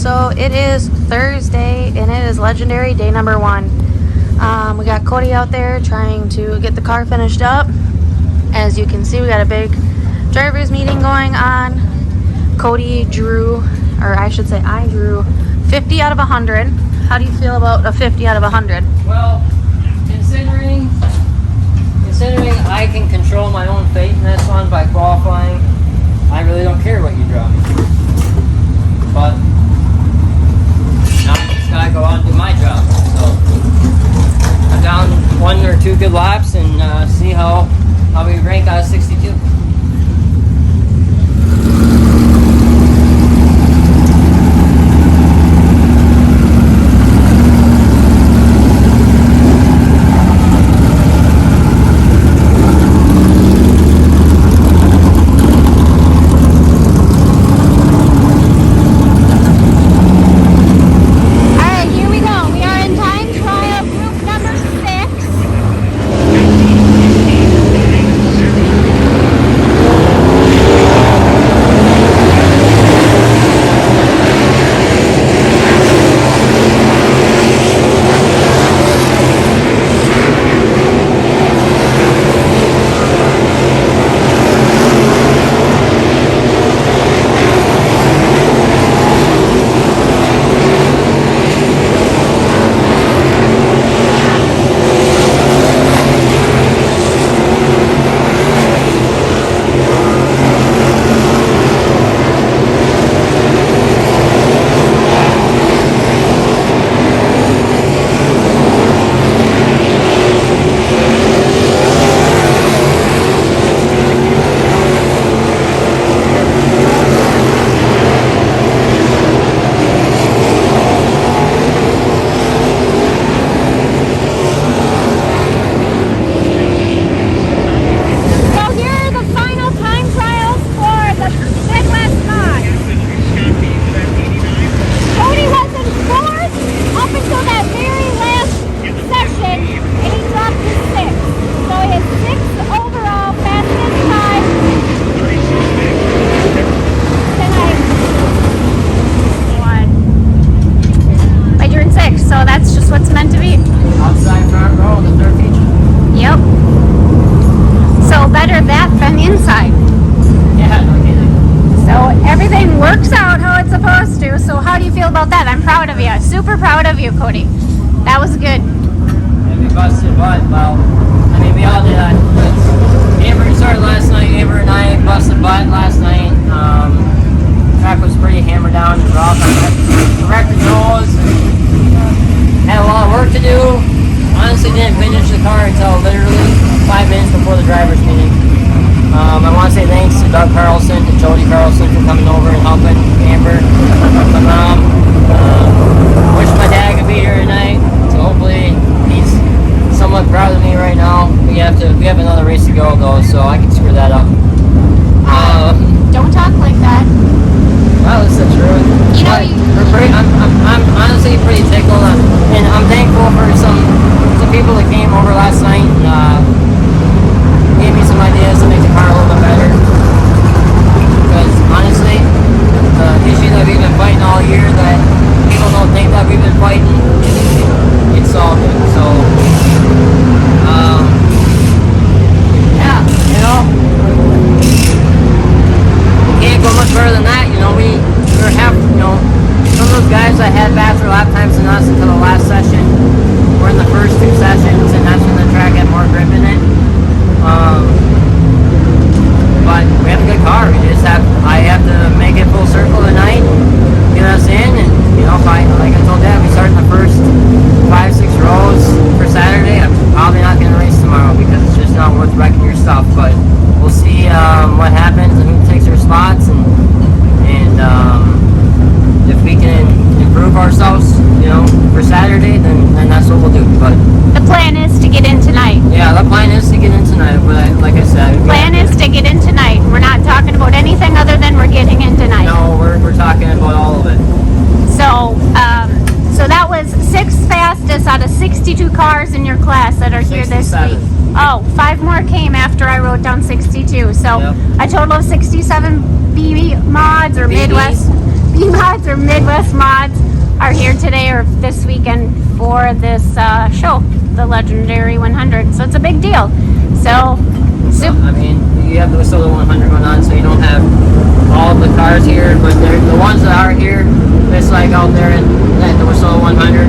So it is Thursday and it is legendary day number 1. We got Cody out there trying to get the car finished up. As you can see, we got a big driver's meeting going on. Cody drew, or I should say I drew 50 out of 100. How do you feel about a 50 out of 100? Well, considering I can control my own fate in this one by qualifying, I really don't care what you draw me. But now I just gotta go out and do my job. So I'm down 1 or 2 good laps and see how we rank out of 62. Super proud of you, Cody. That was good. And we busted butt. Well, I mean, we all did that. Amber started last night. Amber and I busted butt last night. Track was pretty hammered down and rough. Corrected nose. Had a lot of work to do. Honestly, didn't finish the car until literally 5 minutes before the driver's meeting. I want to say thanks to Doug Carlson and Jody Carlson for coming over and helping Amber. My mom. Wish my dad could be here tonight, so hopefully he's somewhat proud of me right now. We have another race to go though, so I can screw that up. Don't talk like that. Well, that's the truth. I'm honestly pretty tickled, and I'm thankful for some people that came over last night and gave me some ideas to make the car a little bit better. Because honestly, the issue that we've been fighting all year that people don't think that we've been fighting, it's all good. So, yeah, you know, we can't go much further than that. You know, we're half, you know, some of those guys that had faster lap times than us until the last session were in the first 2 sessions, and that's when the track had more grip in it. But we have a good car. I have to make it full circle tonight, get us in, and you know, like I told Dad, we start in the first 5-6 rows for Saturday. I'm probably not going to race tomorrow because it's just not worth wrecking your stuff. But we'll see what happens and who takes their spots, and if we can improve ourselves, you know, for Saturday, then that's what we'll do. But the plan is to get in tonight. Yeah, the plan is to get in tonight. But like I said, the plan is to get in tonight. We're not talking about anything other than we're getting in tonight. No, we're talking about all of it. So that was 6th fastest out of 62 cars in your class that are here this week. Oh, 5 more came after I wrote down 62. So a total of 67 BB mods or BBs. Midwest mods or Midwest mods are here today or this weekend for this show, the Legendary 100. So it's a big deal. So, I mean, you have the Whistler 100 going on, so you don't have all the cars here, but the ones that are here, it's like out there at the Whistler 100,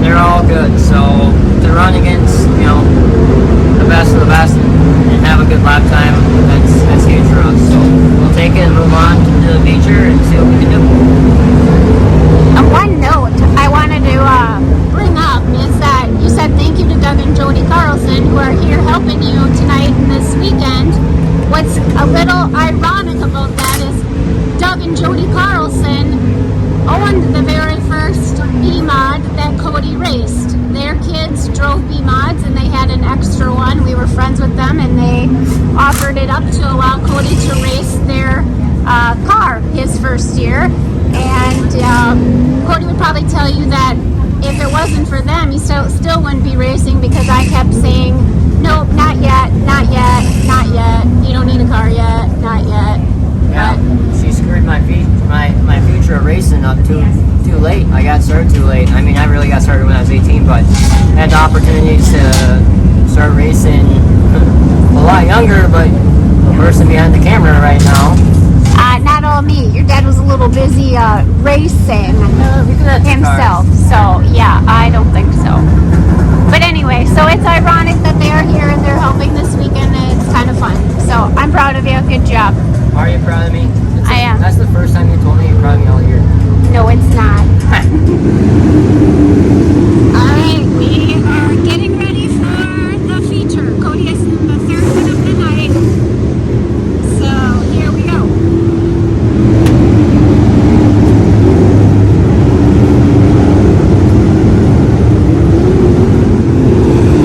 they're all good. So to run against, you know, the best of the best and have a good lap time, that's huge for us. So we'll take it and move on to the feature and see what we can do. one note I wanted to bring up is that you said thank you to Doug and Jody Carlson who are here helping you tonight and this weekend. What's a little ironic about that is Doug and Jody Carlson owned the very first B-Mod that Cody raced. Their kids drove B-Mods and they had an extra one. We were friends with them and they offered it up to allow Cody to race their car his first year. And Cody would probably tell you that if it wasn't for them, he still wouldn't be racing because I kept saying, nope, not yet, not yet, not yet. You don't need a car yet, not yet. Yeah, she screwed my future of racing up too late. I got started too late. I mean, I really got started when I was 18, but had the opportunities to start racing a lot younger, but the person behind the camera right now. Not all me. Your dad was a little busy racing himself. So, yeah, I don't think so. But anyway, so it's ironic that they are here and they're helping this weekend and it's kind of fun. So, I'm proud of you. Good job. Are you proud of me? I am. That's the first time you told me you're proud of me all year. No, it's not. All right, we are getting ready for the feature. Cody is in the third one of the night. So, here we go.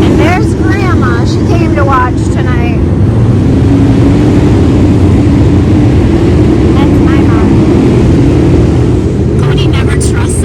And there's Grandma. She came to watch tonight. That's my mom. Cody never trusts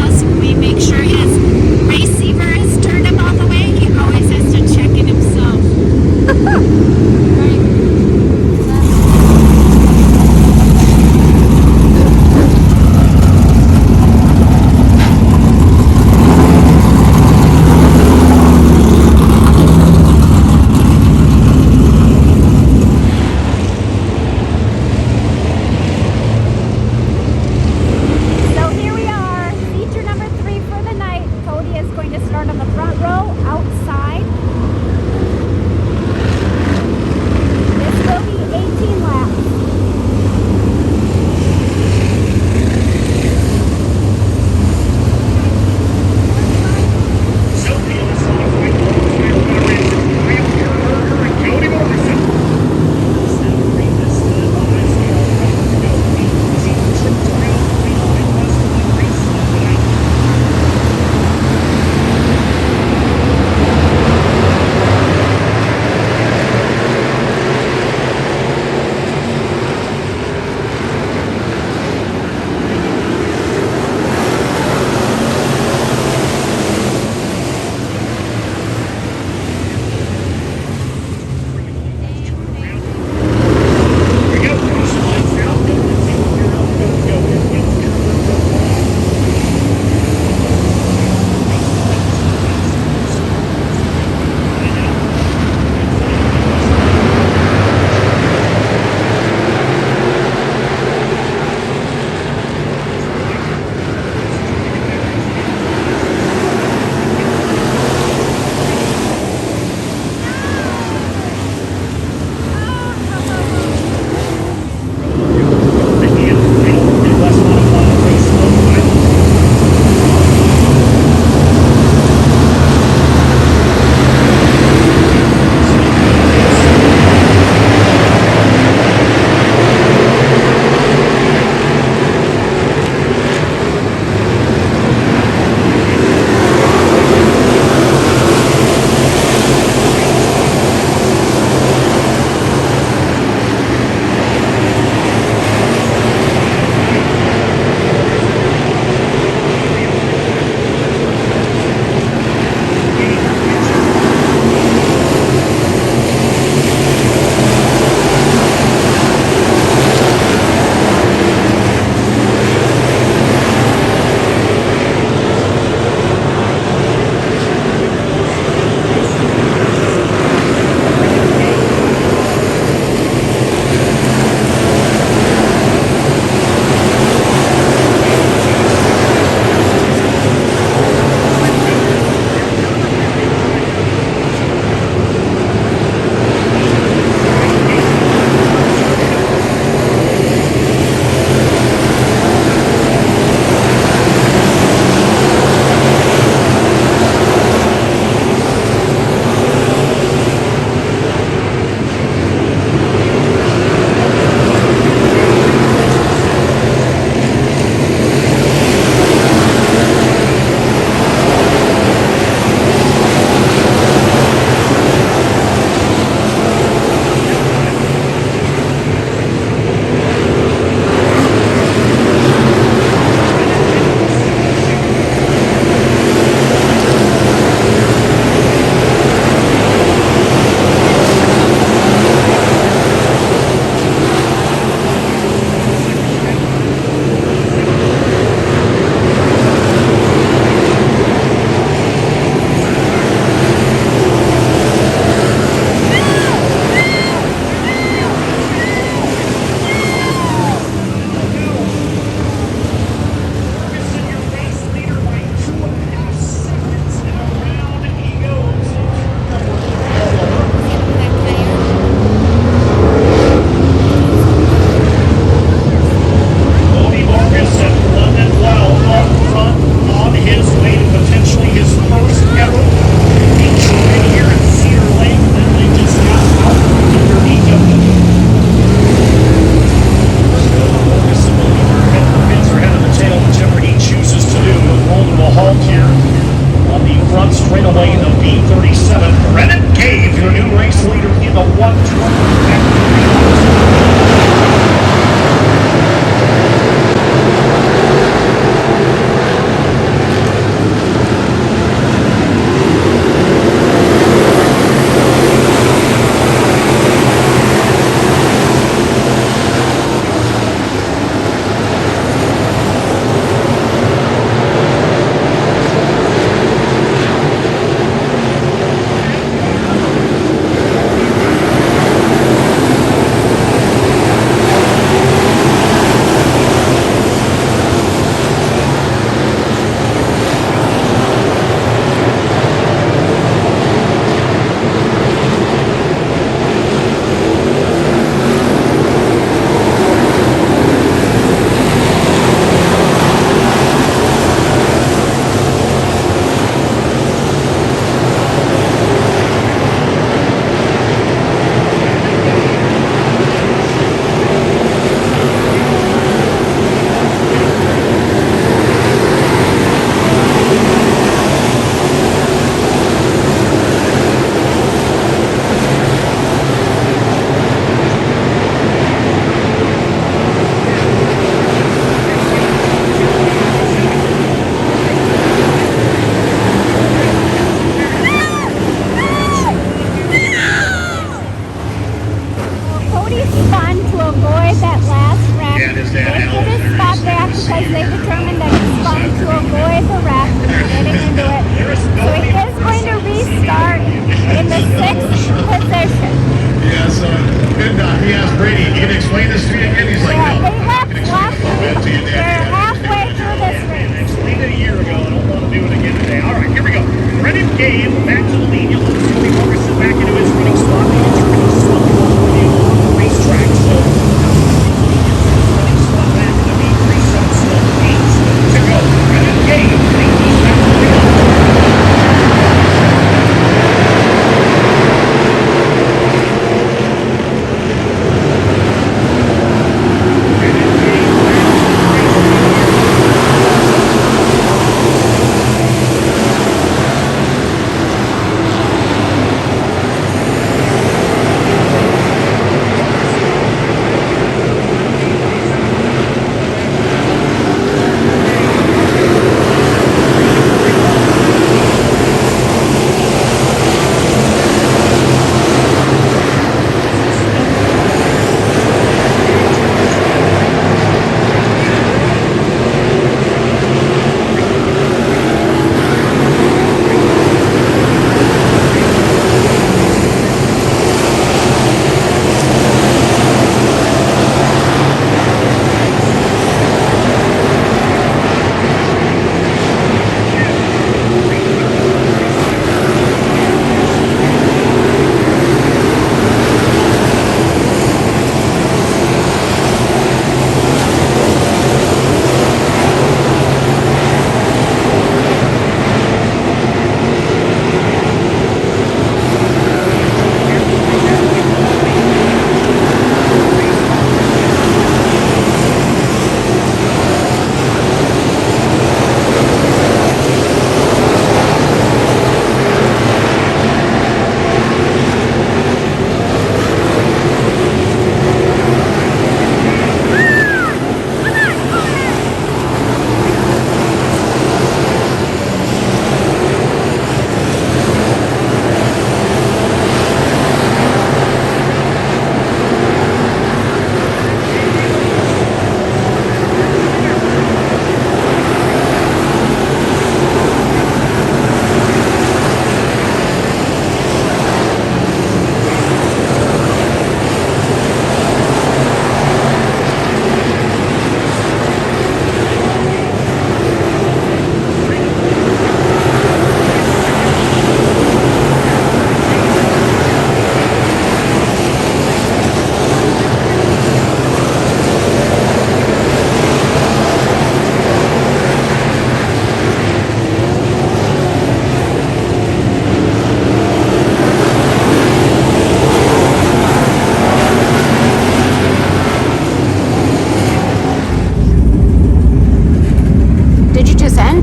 back to the lead. You'll look Cody Borgeson back into his running slot. The injury is slightly off the racetrack, so running slot back in the lead. 3-7 slow. 8 to go. And engage. He's back to the lead.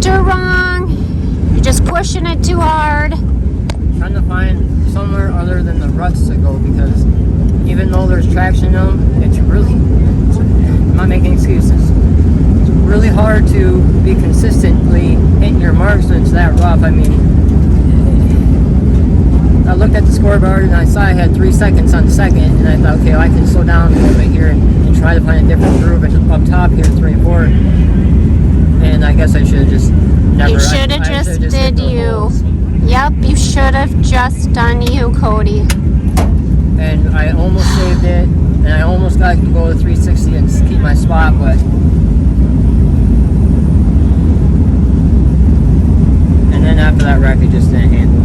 center wrong. You're just pushing it too hard. Trying to find somewhere other than the ruts to go, because even though there's traction in them, it's really, I'm not making excuses, it's really hard to be consistently hitting your marks when it's that rough. I mean, I looked at the scoreboard and I saw I had 3 seconds on the second, and I thought, okay, well, I can slow down a little bit here and try to find a different groove up top here in 3 and 4. And I guess I should have just never. You should have just did you. Yep, you should have just done you, Cody. And I almost saved it, and I almost got to go to 360 and keep my spot, but. And then after that wreck, it just didn't handle.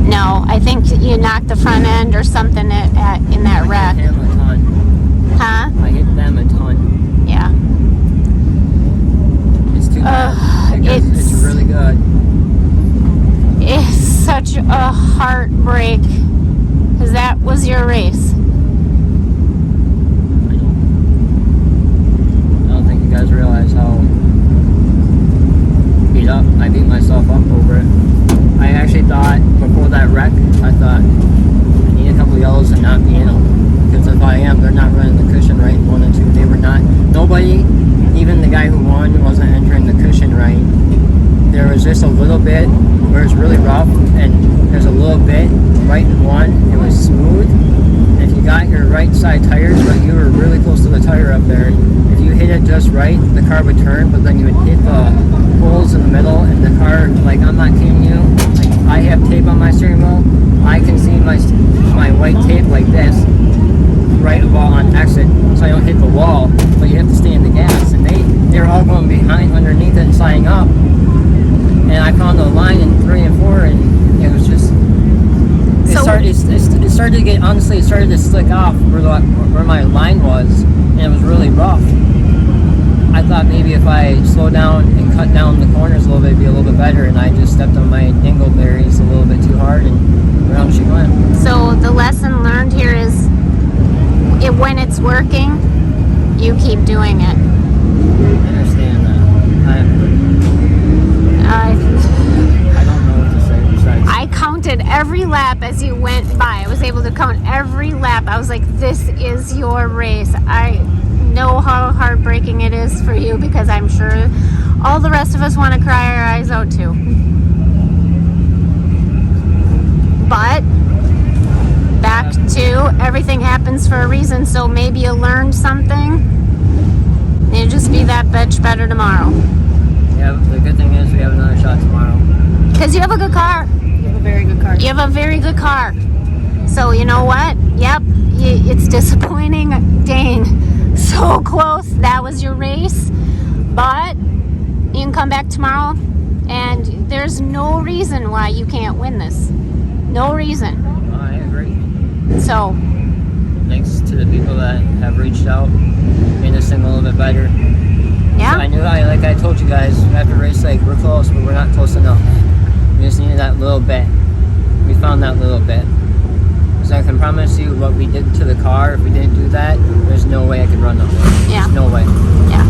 No, I think you knocked the front end or something in that wreck. I hit them a ton. Huh? I hit them a ton. Yeah. It's too bad. It's really good. It's such a heartbreak, because that was your race. I don't think you guys realize how beat up I beat myself up over it. I actually thought, before that wreck, I thought I need a couple yellows and not be in them, because if I am, they're not running the cushion right in 1 and 2. They were not. Nobody, even the guy who won, wasn't entering the cushion right. There was just a little bit where it's really rough, and there's a little bit right in 1. It was smooth. And if you got your right side tires, but you were really close to the tire up there, if you hit it just right, the car would turn, but then you would hit the holes in the middle, and the car, like, I'm not kidding you, like, I have tape on my steering wheel. I can see my white tape like this right on exit, so I don't hit the wall, but you have to stay in the gas. And they're all going behind, underneath it, and sliding up. And I found a line in 3 and 4, and it was It started to get, honestly, it started to slick off where my line was, and it was really rough. I thought maybe if I slow down and cut down the corners a little bit, it'd be a little bit better, and I just stepped on my dingleberries a little bit too hard, and around she went. So the lesson learned here is, when it's working, you keep doing it. I understand that. I don't know what to say besides. I counted every lap as you went by. I was able to count every lap. I was like, this is your race. I know how heartbreaking it is for you, because I'm sure all the rest of us want to cry our eyes out too. But back to everything happens for a reason, so maybe you learned something. You just be that bitch better tomorrow. Yeah, the good thing is we have another shot tomorrow. Because you have a good car. You have a very good car. You have a very good car. So you know what? Yep, it's disappointing. Dang, so close. That was your race. But you can come back tomorrow, and there's no reason why you can't win this. No reason. I agree. So, thanks to the people that have reached out, made this thing a little bit better. yeah. So I knew, like I told you guys, after race, like, we're close, but we're not close enough. We just needed that little bit. We found that little bit. So I can promise you, what we did to the car, if we didn't do that, there's no way I could run that way. Yeah. There's no way. Yeah.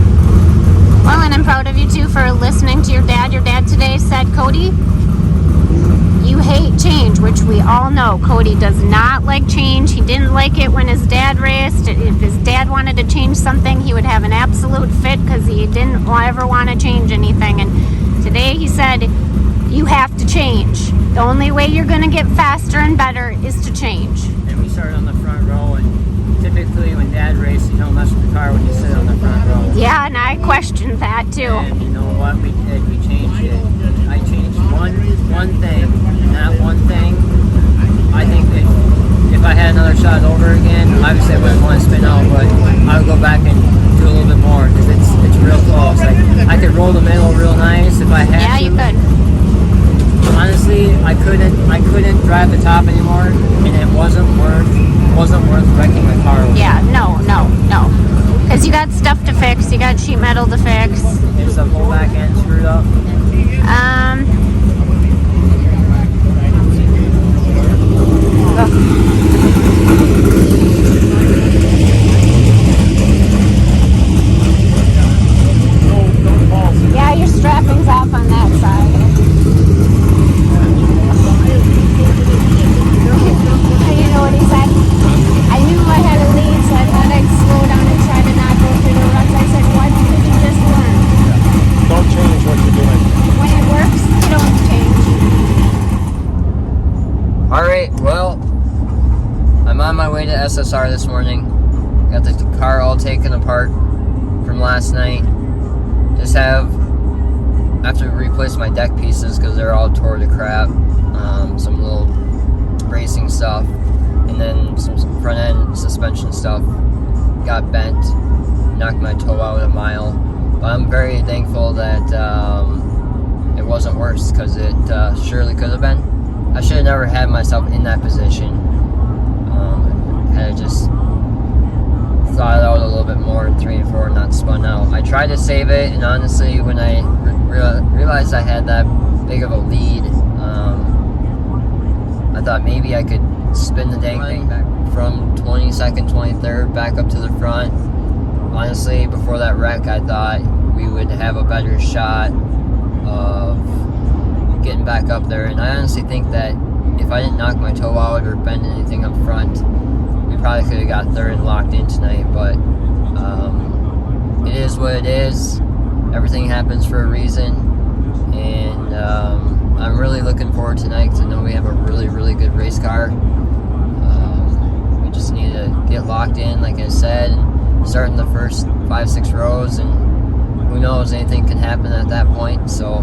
Well, and I'm proud of you too for listening to your dad. Your dad today said, Cody, you hate change, which we all know. Cody does not like change. He didn't like it when his dad raced. If his dad wanted to change something, he would have an absolute fit, because he didn't ever want to change anything. And today he said, you have to change. The only way you're going to get faster and better is to change. And we started on the front row, and typically when Dad races, you don't mess with the car when you sit on the front row. Yeah, and I questioned that too. And you know what we did? We changed it. I changed one thing, and that one thing, I think that if I had another shot over again, obviously I wouldn't want to spin out, but I would go back and do a little bit more, because it's real close. Like, I could roll the middle real nice if I had to. Yeah, you could. Honestly, I couldn't drive the top anymore, and it wasn't worth wrecking the car with. Yeah, no. Because you got stuff to fix. You got sheet metal to fix. Is the whole back end screwed up? Yeah, your strapping's off on that side. You know what he said? I knew I had a lead, so I thought I'd slow down and try to not go through the ruts. I said, what did you just learn? Don't change what you're doing. When it works, you don't change. Alright, well, I'm on my way to SSR this morning. Got the car all taken apart from last night. I have to replace my deck pieces because they're all tore to crap. Some little racing stuff, and then some front end suspension stuff got bent, knocked my toe out a mile. But I'm very thankful that it wasn't worse, because it surely could have been. I should have never had myself in that position. Had I just thought it out a little bit more in 3 and 4 and not spun out. I tried to save it, and honestly, when I realized I had that big of a lead, I thought maybe I could spin the dang thing back from 22nd, 23rd back up to the front. Honestly, before that wreck, I thought we would have a better shot of getting back up there, and I honestly think that if I didn't knock my toe out or bend anything up front, we probably could have got third and locked in tonight. But it is what it is. Everything happens for a reason, and I'm really looking forward tonight, because I know we have a really, really good race car. We just need to get locked in, like I said, and start in the first 5-6 rows, and who knows, anything can happen at that point. So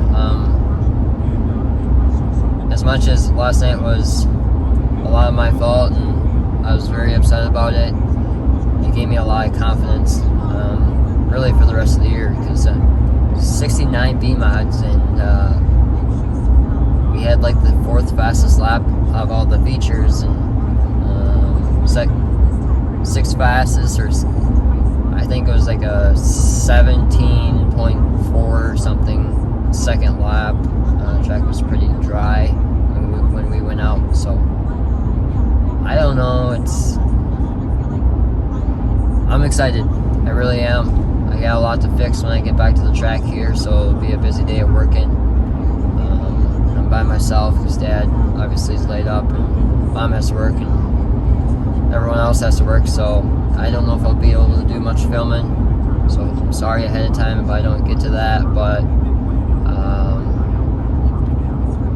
as much as last night was a lot of my fault, and I was very upset about it, it gave me a lot of confidence, really, for the rest of the year, because 69 B mods, and we had like the 4th fastest lap of all the features, and 6th fastest, or I think it was like a 17.4 something second lap. The track was pretty dry when we went out, so I don't know. I'm excited. I really am. I got a lot to fix when I get back to the track here, so it'll be a busy day of working. I'm by myself because Dad obviously is laid up, and Mom has to work, and everyone else has to work, so I don't know if I'll be able to do much filming. So I'm sorry ahead of time if I don't get to that, but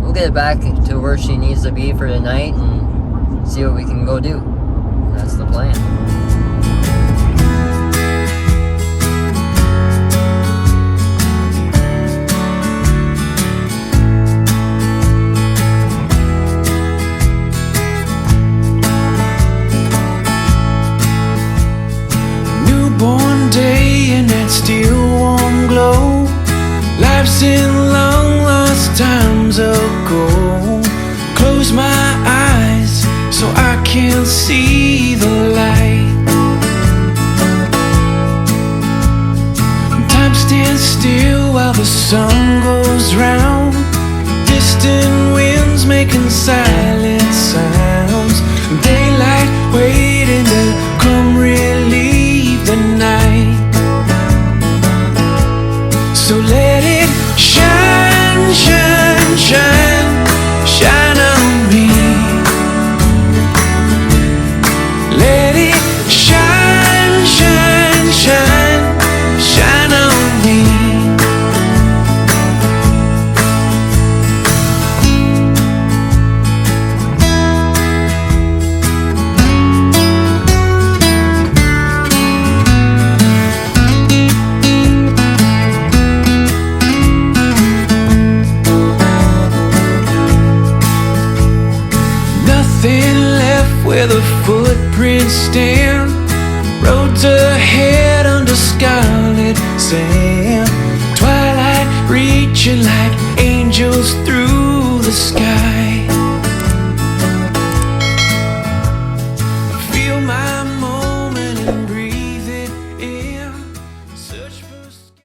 we'll get it back to where she needs to be for tonight and see what we can go do. That's the plan. Newborn day and that still warm glow. Life's in long lost times ago. Close my eyes so I can't see the light. Time stands still while the sun goes round. Distant winds making silent sounds. Daylight waiting to come relieve the night. So let it shine, shine, shine, shine on me. Let it shine, shine, shine, shine on me. Nothing left where the footprints stand. Roads ahead under scarlet sand. Twilight reaching like angels through the sky.